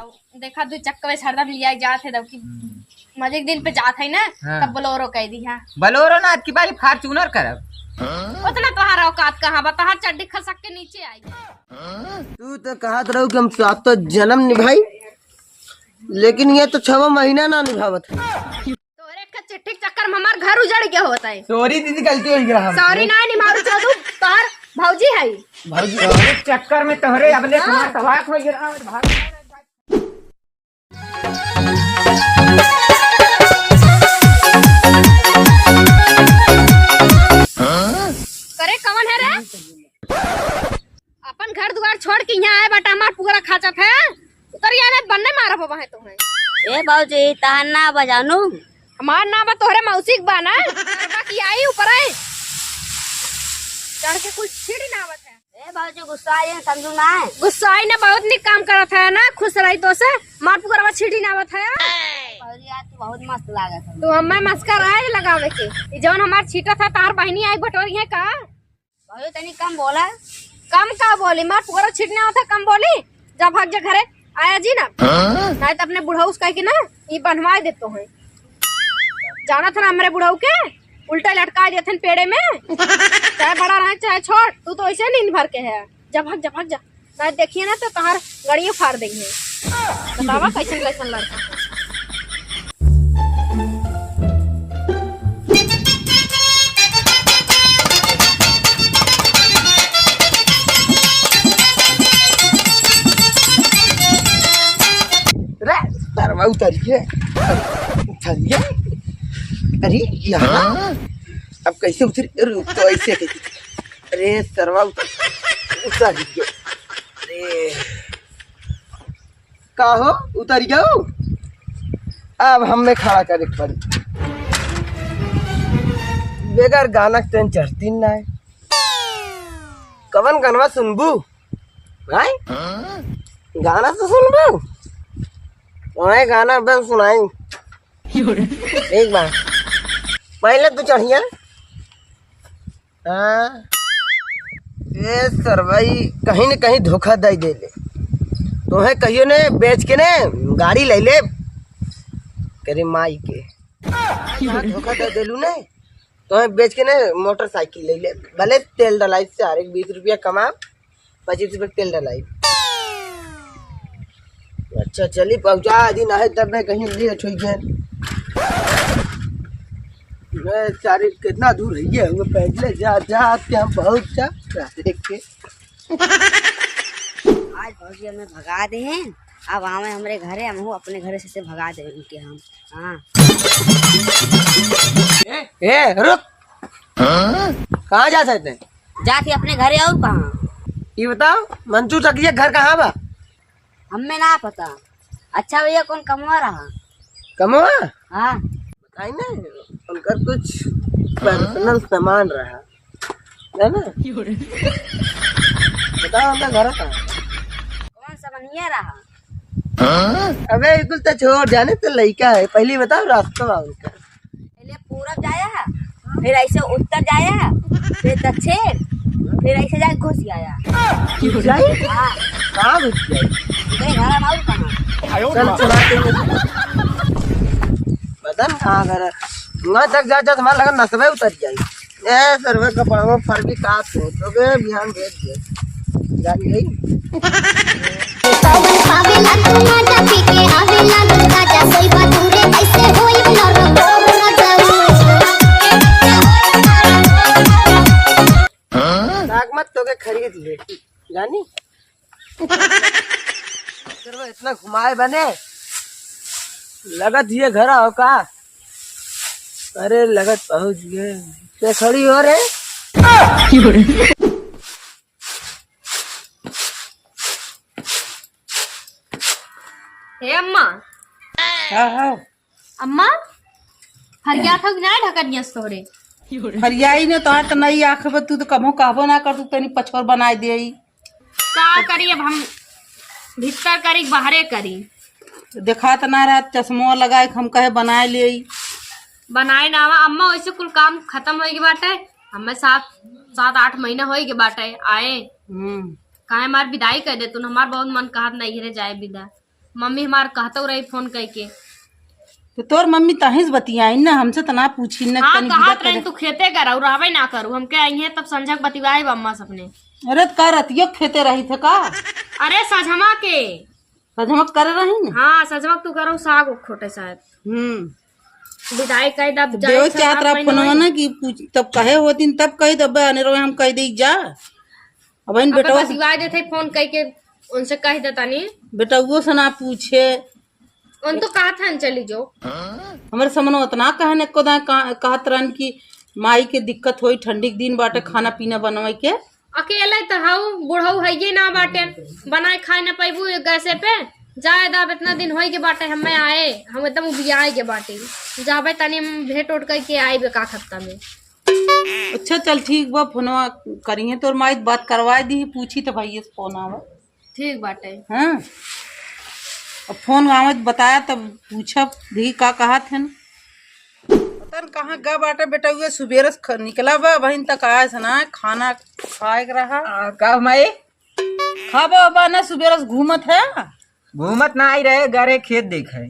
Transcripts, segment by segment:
अब देखा तू चक्कर हरदम लिया जात है, कि मजे के दिन पे जात है ना। हाँ। तब बोलोरो कह दी। हाँ बोलोरो ना की बारी फार्चूनर करब। उतना तोहार औकात कहाँ बा, तोहार चड्डी खसक के नीचे आई। तू तो कहत रहू कि हम सात तो जन्म निभाई, लेकिन ये तो 6वां महीना ना निभावत है। तोरे का चिट्ठी के चक्कर में हमार घर उजड़ गया होता है। सॉरी दीदी, गलती हो गया। सॉरी ना निमारू चोदू, तोहार भौजी है। भौजी चक्कर में तोहरे अबले तुम्हार तबाक हो गिरा भाग। करे कौन है रे? अपन घर द्वार छोड़ के यहाँ आए बटा, हमार पूरा खाचत है। उतर यहाँ में बनने मारा बाबा है तुम्हें। ए बाबूजी तहार ना बजानू, हमार ना बा तोहरे मौसिक बाना की आई ऊपर आए चढ़ के कुछ छिड़ी ना आवत है। ए बाबूजी गुस्सा आई समझू ना है। गुस्सा आई ना, बहुत निक काम करत है ना, खुश रही तो से मार पूरा छिड़ी ना आवत है। बाबूजी आज तो बहुत मस्त लागत है। तू हमें मस्कर आए लगावे के, ये जौन हमार छीटा था तार बहनी आई बटोरी है का। बाबूजी तनी कम बोला। कम का बोली, मार पूरा छिड़ना होता कम बोली। जा भाग जा घरे आया जी ना, नहीं तो अपने बुढ़ाऊ कह के ना ये बनवा देते हैं। जाना था ना हमारे बुढ़ाऊ के उल्टा लटका देते पेड़े में, चाहे बड़ा रहे चाहे छोड़। तू तो ऐसे नींद भर के है। जा भाग जा भाग जा, नहीं देखिए ना तो तहार गड़िया फाड़ देंगे। बतावा कैसे कैसे लड़का। उतरिए उतरिए। अरे यहाँ अब कैसे उतरी? तो ऐसे कैसे? अरे सरवा उतरिए। अरे का हो उतर गया? अब हमें खड़ा करे पड़ी। बेगर गाना ट्रेन चढ़ती ना है। कवन गनवा सुनबू? भाई गाना तो सुनबू, वही गाना बस सुनाई। एक बार पहले तो चढ़िया। हाँ ये सरवाई कहीं न कहीं धोखा दे दे ले। तुम्हें कहियो ने बेच के ने गाड़ी ले ले करे माई के। धोखा दे देलू ने, तुम्हें बेच के ने मोटरसाइकिल ले ले। भले तेल डलाई से 20 रुपया कमा, 25 रुपया तेल डलाई। अच्छा चली पहुंचा दिन है तब मैं कहीं लेट हो गया। मैं सारे कितना दूर है ये वो पैदल जा जा के हम बहुत जा देख के। आज बाबूजी हमें भगा दे हैं। अब हमें हमारे घरे हम अपने घरे से भगा दे उनके हम। हाँ ए रुक, कहाँ जा सकते हैं? जाके अपने घरे और कहाँ? ये बताओ मंजू तकिया घर कहाँ बा? हमें ना पता। अच्छा भैया कौन कमवा रहा? कमवा? हाँ बताई ना, उनका कुछ पर्सनल सामान रहा है ना। बताओ उनका घर कहाँ? कौन सा बनिया रहा? अबे बिल्कुल तो छोड़, जाने तो लड़का है। पहले बताओ रास्ता बा उनका। पहले पूरब जाया, फिर ऐसे उत्तर जाया, फिर दक्षिण, फिर ऐसे जाके घुस आया। जाए? हाँ कहाँ घुस गए? मेरे घर हम और कहाँ? चल चलाते बता ना कहाँ घर है। वहाँ तक जा जा तुम्हारा लगा नसबे उतर जाए। ए सर्वे कपड़ा में फर्जी काट हो तो बे ध्यान दे दिए जान गई। पवन खावेला तू ना जा पी के आवेला लुटा जा सोई बातूरे कैसे होई नर बोर न जाऊ। नाक मत तो के खरीद ले जानी। सर्वे इतना घुमाए बने लगत ये घर आओ का। अरे लगत पहुंच गए ते खड़ी हो रे। हे अम्मा, अम्मा हरिया था ना ढकनिया तोरे। हरियाई ने तोहार तो नहीं आखब, तू तो कभो कहबो ना कर, तू तनी पछोर बनाई दे। का करी अब हम भीतर करी बाहरे करी। देखा तो ना रहा चश्मा लगाए हम कहे बनाए ले। बनाए ना अम्मा, वैसे कुल काम खत्म हो गए बाटे। हमें 7-8 महीना हो गए बाटे आए। काहे हमार विदाई कर दे तू, हमार बहुत मन कहत नहीं रे जाए विदा। मम्मी हमार कहतो रही फोन करके। तो तोर मम्मी तहिस बतियाई ना, हमसे तो ना पूछी ना। हाँ तनी कहा विदा ट्रेन तू खेते करू रहबे ना करू, हमके आई है तब संजक बतिवाए अम्मा सपने। अरे तो का रतियो खेते रही थे का? अरे सजमा के सजमक करे रही ना। हाँ सजमक तू करो साग खोटे शायद विदाई कह दब देव चाहत रहा फोनवा ना कि पूछ तब कहे होती तब कही दब अने रहे हम कह दी जा। अब इन बेटा बतिवाए देते फोन करके उनसे कह देता नहीं। बेटा वो से ना पूछे उन तो कहा था चली जो हमारे समन उतना कहने को कहत रहन कि माई के दिक्कत होई, ठंडी के दिन बाटे खाना पीना बनवाई के। अकेले तो हाउ बुढ़ऊ है ना बाटे, बनाए खाए ना पैबू गैसे पे जाए दाब इतना दिन होई के बाटे हमें आए, हम एकदम बियाए के बाटे जाबे तनी हम भेंट उठ करके आए का खत्ता में। अच्छा चल ठीक बा, फोनवा करिए तोर माई बात करवाए दी, पूछी तो भाई फोन आवा। ठीक बाटे। हाँ अब फोन आवे तो बताया तब पूछब दी का कहा थे न। पता न कहाँ गा बाटे बेटा, हुए सुबेरे से निकला बा बहन तक आए सना खाना खाए के रहा। का माई खाबा बा ना सुबेरे से घूमत है, घूमत ना आई रहे घरे खेत देखे।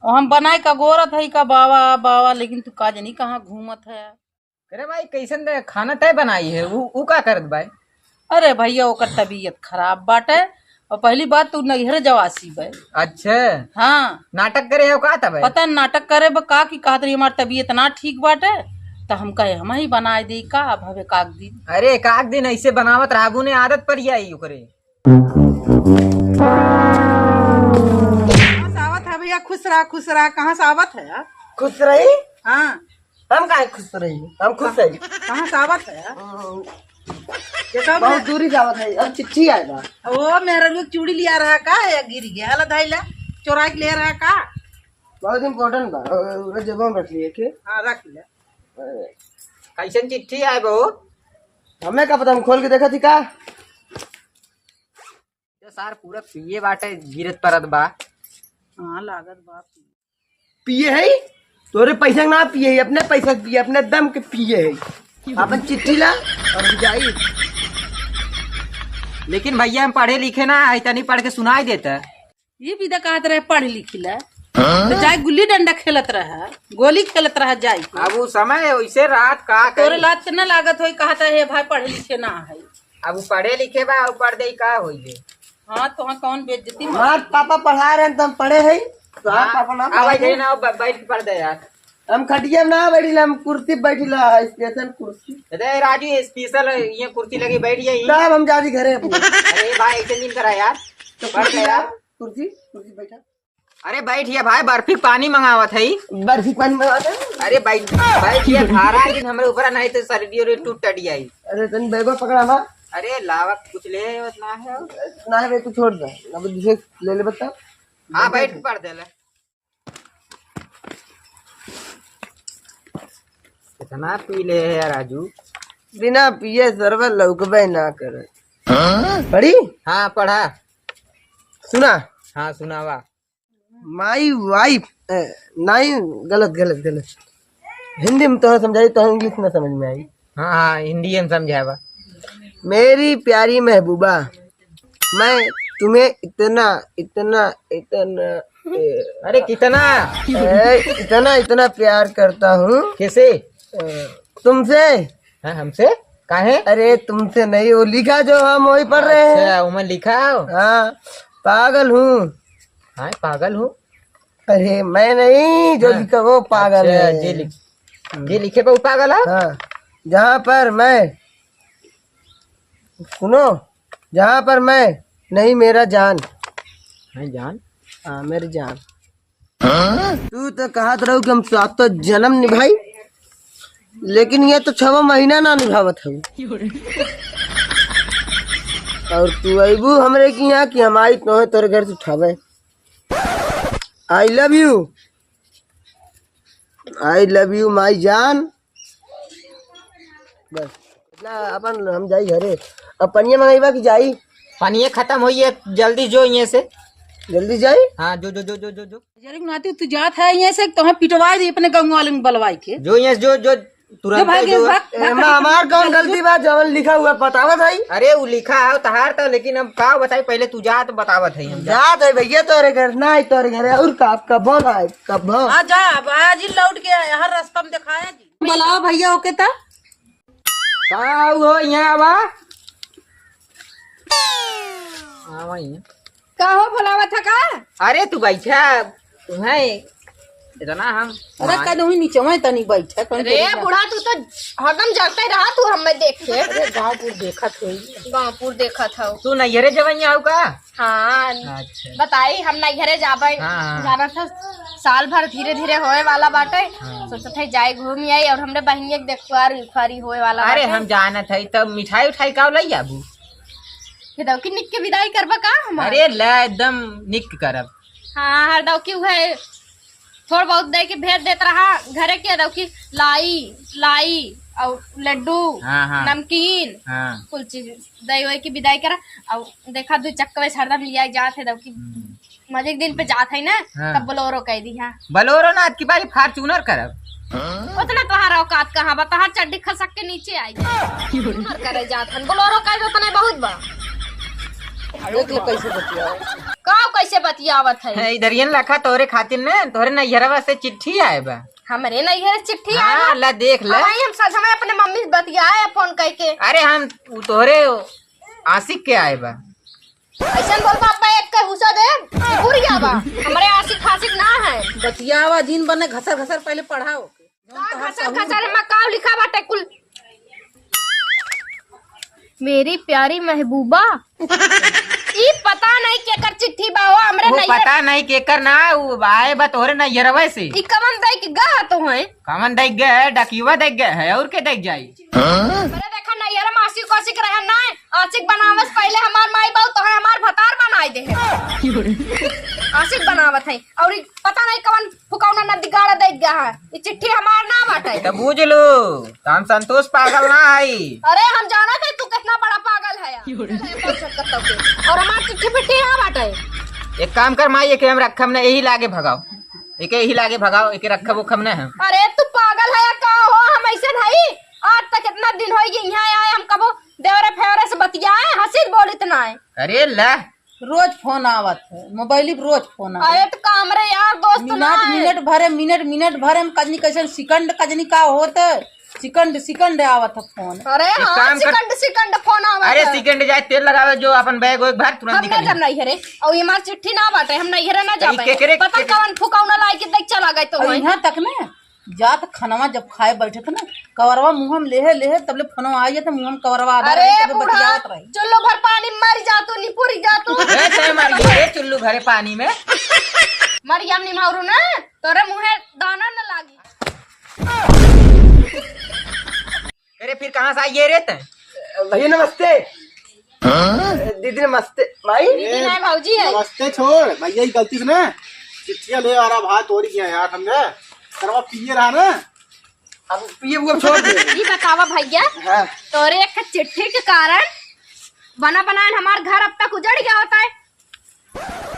और हम बनाए का गोरत है का बाबा बाबा, लेकिन तू का जनी कहाँ घूमत है। अरे भाई कैसन खाना तय बनाई है ऊ का करत भाई? अरे भैया ओकर तबीयत खराब बाटे, और पहली बात तू नैहर जवासी बे। अच्छा हाँ नाटक करे हो का तब? पता नाटक करे बा का कि कहत रही हमार तबीयत ना ठीक बाटे, तो हम कहे हम ही बनाए दी का अब हवे काक दिन। अरे काक दिन ऐसे बनावत राबू ने आदत पर आई ओकरे। कहाँ से आवत है भैया? खुश रहा कहाँ से आवत है यार? खुश रही? हाँ हम काहे खुश रही? हम खुश रही। कहाँ से आवत है यार? बहुत दूरी जावत है, अब चिट्ठी आएगा। वो मेरा लोग चूड़ी लिया रहा का या गिर गया हला धाइला चोरा के ले रहा का? बहुत इम्पोर्टेंट बा, जेब में रख लिए के। हाँ रख ले। कैसन चिट्ठी आए बहू? हमें का पता, हम खोल के देखा थी का। सार पूरा पिए बाटे गिरत परत बा। हाँ लागत बाप पिए है तोरे पैसा ना पिए है, अपने पैसा पिए, अपने दम के पिए है। अपन चिट्ठी ला और जाई। लेकिन भैया हम पढ़े लिखे ना ऐसा नहीं पढ़ के सुनाई देता। ये विदा कहत रहे पढ़ लिख ले तो जाए गुल्ली डंडा खेलत रहा, गोली खेलत रहा जाए। अब वो समय वैसे रात का तोरे लात न लागत होई कहता है भाई पढ़े लिखे ना है। अब वो पढ़े लिखे बा पढ़ दे का होई। हाँ तो हाँ कौन बेइज्जती हमार पापा पढ़ा रहे हैं तो हम पढ़े है। तो पापा ना पढ़े ना बैठ के पढ़ दे यार। हम खटिया में ना बैठिला, हम कुर्सी बैठिला, स्टेशन कुर्सी। अरे राजू स्पेशल ये कुर्सी लगी बैठ जाई। तब हम जाती घरे अपने। अरे भाई ऐसे दिन करा यार, तो पढ़ ले यार। कुर्सी कुर्सी बैठा। अरे बैठिए भाई, बर्फी पानी मंगावत है। बर्फी पानी मंगाते। अरे बैठिए धारा दिन हमारे ऊपर नहीं तो शरीर टूट टट आई। अरे तन बैगो पकड़ा ना। अरे लावा कुछ ले ना है ना है तू छोड़ दे, अब दूसरे ले ले बता। हाँ बैठ के पढ़ दे ले। कितना पी ले है राजू? बिना पिए सर्वर लौकबे ना करे। पढ़ी? हाँ पढ़ा। सुना? हाँ सुनावा। माई वाइफ नहीं, गलत गलत गलत। हिंदी में तो समझाई तो इंग्लिश में समझ में आई। हाँ हाँ हिंदी में समझावा। मेरी प्यारी महबूबा, मैं तुम्हें इतना इतना इतना अरे कितना इतना इतना प्यार करता हूँ। कैसे? तुमसे। हाँ हमसे काहे? अरे तुमसे नहीं, वो लिखा जो हम वही पढ़ रहे हैं। अच्छा उमर लिखा हो? हाँ पागल हूँ। हाँ पागल हूँ? अरे मैं नहीं, जो लिखा वो पागल अच्छा, है। जे लिखे पे वो पागल है। हाँ जहाँ पर मैं, सुनो, जहाँ पर मैं नहीं मेरा जान। हाँ जान? हाँ मेरी जान। तू तो कहत रहो कि हम 7 जन्म निभाई, लेकिन ये तो 6 महीना ना निभावत है। और तू अबू हमरे की यहाँ कि हम आई तो तोरे घर से उठावे। आई लव यू माई जान। बस इतना अपन हम जाई घरे। अब पनिया मंगाईबा की जाई? पानी खत्म हुई है, जल्दी जो ये से जल्दी जाई। हाँ जो जो जो जो जो जो नाती तू जात है यहाँ से तो पिटवा दी अपने गाँव वाले में बलवाई के। जो ये जो जो तुरंत भाग जो- एमा हमार कौन गलती बा? जवन लिखा हुआ बतावत है। अरे वो लिखा है तहार तो, लेकिन अब का बताई पहले तू जा तो बतावत है हम जा। जात है भैया तोरे घर ना है, तोरे घर और कब ना है कब। आ जा अब आया जी लौट के हर रास्ता में दिखाया जी। बुलाओ भैया ओके ता का हो यहाँ बा? हाँ वही है। का हो बुलावा था का? अरे तू बैठा तुम्हें इतना हम अरे कद वही नीचे में तनी बैठा कौन अरे बूढ़ा तू तो हरदम जगते रहा तू हमें देख के। गाँवपुर देखा थोड़ी गाँवपुर देखा था। तू नैहरे जवैया हो का? हाँ अच्छा बताई हम नैहरे जाबे हाँ। जाना था। साल भर धीरे धीरे होए वाला बाटे। सोचते थे जाए घूम आई और हमने बहनिया के देखवारी उखवारी होए वाला अरे बाटे। हम जाना था तब मिठाई उठाई का लई आबू? हिदव की निक के विदाई करबा का हम? अरे ला एकदम निक करब। हाँ हर दव की है थोड़ा बहुत दे के भेज देता रहा घरे के दव की लाई और लड्डू हाँ, हाँ। नमकीन हाँ कुल चीज दही वही की विदाई करा। और देखा दू चक्का हरदम लिया जात है दव की मजे के दिन पे जात है ना। हाँ। तब बोलोरो कह दी। हाँ बलोरो ना की बारी फार्चूनर करब। उतना तुम्हारा औकात कहाँ बा? तहार चड्डी खसक के नीचे आई जाए करे जात हन। बोलोरो कह दो तने बहुत बा। देख ले कैसे बतिया का कैसे बतियावत है? इधर ये रखा तोरे खातिर ने तोरे नैहरवा से चिट्ठी आए बा। हमरे नहीं है चिट्ठी हाँ ला देख ला। हम सच में अपने मम्मी से बतियाए फोन कह के। अरे हम तोरे आशिक के आए बा। ऐसा बोल पापा एक के हुसा दे बुरिया बा। हमरे आशिक फासिक ना है। बतिया आवा दिन बने घसर घसर पहले पढ़ाओ खसर खसर में का लिखा बाटे कुल? मेरी प्यारी महबूबा ई पता नहीं केकर चिट्ठी बा हो हमरे वो नहीं। पता नहीं केकर ना वो आए बा तोरे नैहरवा से। ई कमन दई के गा तो है। कमन देख गए डकिवा देख गए है और के देख जाई। अरे देखा नहीं यार मासी को आशिक रहा ना। आशिक बनावस पहले हमार माई बाऊ तो है हमार भतार बनाई दे है। आशिक बनावत है और ई पता नहीं कवन फुकौना नदी गाड़ा देख गया है। ई चिट्ठी हमार ना बाटे। तो बूझ लो तो हम संतोष पागल ना आई। अरे हम जाना थे तू कितना बड़ा पागल है और हमार चिट्ठी पिट्ठी ना बाटे। एक काम कर माई के हम रखम ने यही लागे भगाओ। एक यही लागे भगाओ एक रखब उखम ने हम। अरे तू पागल है या का हो? हम ऐसे नहीं आज तक इतना दिन हो गई यहाँ आए हम कबो देवरे फेवरे से बतियाए हंसी बोल इतना है। अरे ला रोज फोन आवत है मोबाइल पे रोज फोन आवत अरे तो कामरे यार दोस्त ना है। मिनट भरे में कजनी कैसे सेकंड कजनी का होत सेकंड आवत है फोन। अरे हाँ काम कर। सेकंड फोन आवा अरे सेकंड जाए तेल लगावे जो अपन बैग वैग भर तुरंत हम ना जब निकल। नहीं हरे और ये हमार चिट्ठी ना बाटे हम नहीं हरे ना तो ई जाबे। केकरे- पता कवन फुकौना लाई के देख चला गए तो और यहाँ तक ने जात खनवा जब खाए बैठे थे ना कवरवा मुँह में लेहे तबले फोनवा आई तो मुँह में कवरवा आधा अरे रही, तबले बूढ़ा बतियावत रही। चुल्लू भर पानी मर जातू निपुरी जातू। ए ते मार ये चुल्लू भरे पानी में। मरियम निमारू ना तोरे मुहे दाना न लागी। अरे फिर कहाँ से आई ये रेत? भैया नमस्ते। दीदी नमस्ते। भाई दीदी नहीं भाऊजी है। नमस्ते छोड़ भैया की गलती से ना चिट्ठियां ले आ रहा भाई तोड़ी किया यार हमने करवा पिए रहा ना। अब ये वो छोड़ दे। ये बतावा भैया हाँ। तोरे एक चिट्ठी के कारण बना बनाए हमार घर अब तक उजड़ गया होता है।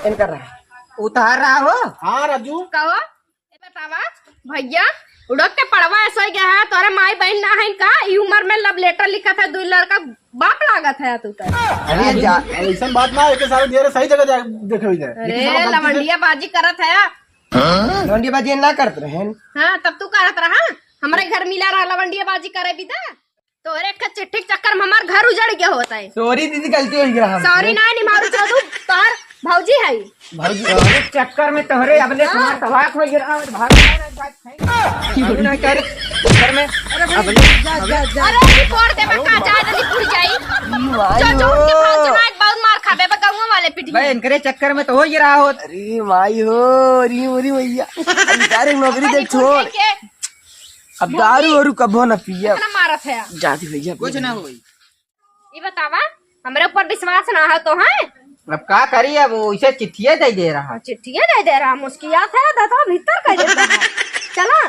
इन कर रहा है। उतार रहा हो। हाँ राजू कहो ये बतावा भैया उड़क के पड़वा ऐसा ही गया है तोरे माई बहन ना है का ई उम्र में लव लेटर लिखा था 2 लड़का बाप लागत है तू तो। अरे जा ऐसा बात ना एक सारे देर सही जगह जा देखे हुई जाए। अरे लवंडिया बाजी करत है। लौंडी बाजी ना करते रहे। हाँ तब तू करत रहा हमारे घर मिला रहा लवंडिया बाजी करे भी था। तोरे एक चिट्ठी के चक्कर में हमार घर उजड़ गया होता है। सॉरी दीदी गलती हो गया हम। सॉरी ना निमारू चोदू तार भौजी है। तोरे चक्कर में तोहरे अबले तुम्हार तबाक हो गिरा भाग ना कर घर में अबले अरे रिपोर्ट दे बका जा जल्दी पूरी जाई। जो जो के फाल चना एक बहुत मार खाबे बगाऊं वाले पिटी। भाई इनके चक्कर में तो हो ही रहा हो। अरे माई हो री मोरी भैया अब डायरेक्ट नौकरी दे छोड़। अब दारू और कबो ना पिया ना मारत है। जाती भैया कुछ ना हुई। ये बतावा हमरे ऊपर विश्वास ना है तो है। अब का करी अब वैसे चिट्ठियां दे रहा। चिट्ठियां दे रहा मुस्कियात है दादा भीतर कर देता है। चला